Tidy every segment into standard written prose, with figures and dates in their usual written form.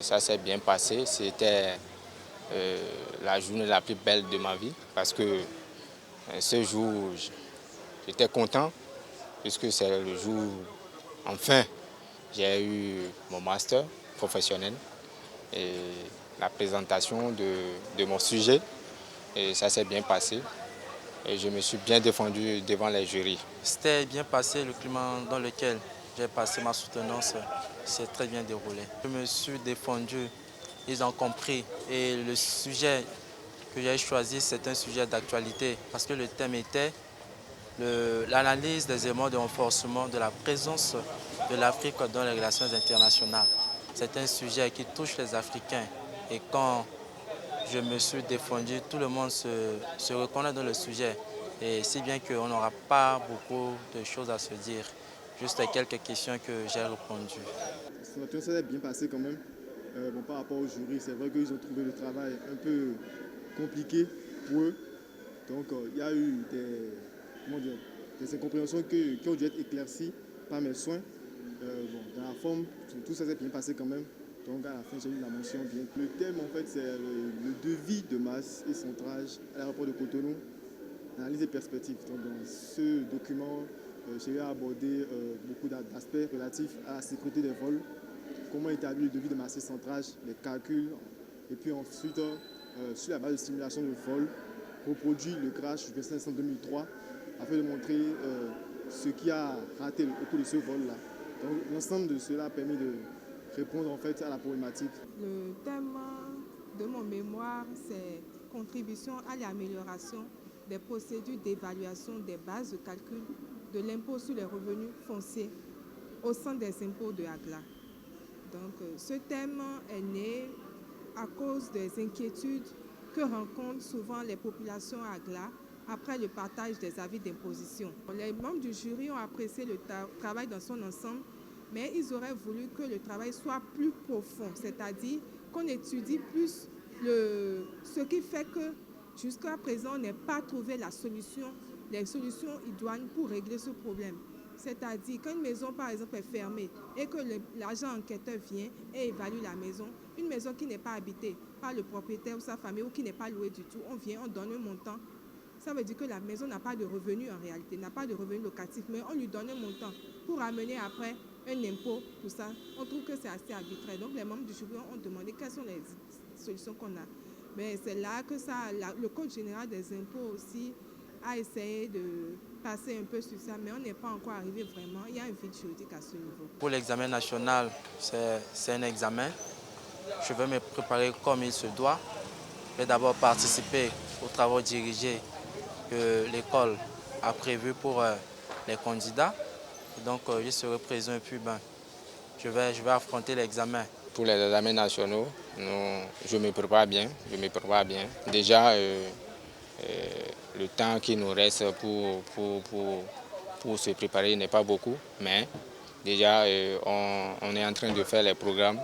Ça s'est bien passé, c'était la journée la plus belle de ma vie parce que ce jour, j'étais content puisque c'est le jour, enfin, j'ai eu mon master professionnel et la présentation de mon sujet et ça s'est bien passé et je me suis bien défendu devant les jurys. C'était bien passé, le climat dans lequel j'ai passé ma soutenance s'est très bien déroulé. Je me suis défendu, ils ont compris et le sujet que j'ai choisi c'est un sujet d'actualité parce que le thème était l'analyse des éléments de renforcement de la présence de l'Afrique dans les relations internationales. C'est un sujet qui touche les Africains et quand je me suis défendu, tout le monde se reconnaît dans le sujet. Et si bien qu'on n'aura pas beaucoup de choses à se dire, juste quelques questions que j'ai répondues. Ça s'est bien passé quand même. Par rapport au jury, c'est vrai qu'ils ont trouvé le travail un peu compliqué pour eux. Donc il y a eu des incompréhensions qui ont dû être éclaircies par mes soins. Dans la forme, tout ça s'est bien passé quand même. Donc à la fin, j'ai eu la mention bien. Le thème, en fait, c'est le devis de masse et centrage à l'aéroport de Cotonou, analyse des perspectives. Donc dans ce document, j'ai eu à aborder beaucoup d'aspects relatifs à la sécurité des vols, comment établir le devis de masse et centrage, les calculs, et puis ensuite, sur la base de simulation de vol, reproduit le crash du 25 décembre 2003 afin de montrer ce qui a raté au cours de ce vol-là. Donc l'ensemble de cela a permis de répondre en fait à la problématique. Le thème de mon mémoire, c'est contribution à l'amélioration des procédures d'évaluation des bases de calcul de l'impôt sur les revenus fonciers au sein des impôts de AGLA. Donc ce thème est né à cause des inquiétudes que rencontrent souvent les populations AGLA après le partage des avis d'imposition. Les membres du jury ont apprécié le travail dans son ensemble, mais ils auraient voulu que le travail soit plus profond, c'est-à-dire qu'on étudie plus ce qui fait que jusqu'à présent on n'ait pas trouvé les solutions idoines pour régler ce problème. C'est-à-dire qu'une maison par exemple est fermée et que l'agent enquêteur vient et évalue la maison, une maison qui n'est pas habitée par le propriétaire ou sa famille ou qui n'est pas louée du tout, on vient, on donne un montant. Ça veut dire que la maison n'a pas de revenu en réalité, n'a pas de revenu locatif, mais on lui donne un montant pour amener après un impôt, tout ça. On trouve que c'est assez arbitraire. Donc les membres du jury ont demandé quelles sont les solutions qu'on a. Mais c'est là que le Code général des impôts aussi a essayé de passer un peu sur ça, mais on n'est pas encore arrivé vraiment. Il y a un vide juridique à ce niveau. Pour l'examen national, c'est un examen. Je vais me préparer comme il se doit. Je vais d'abord participer aux travaux dirigés que l'école a prévus pour les candidats. Et donc, je serai présent et puis je vais affronter l'examen. Pour les examens nationaux, je me prépare bien. Déjà, le temps qui nous reste pour se préparer n'est pas beaucoup, mais déjà on est en train de faire les programmes.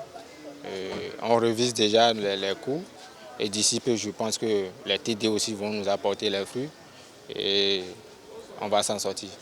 On revise déjà les cours et d'ici peu, je pense que les TD aussi vont nous apporter les fruits et on va s'en sortir.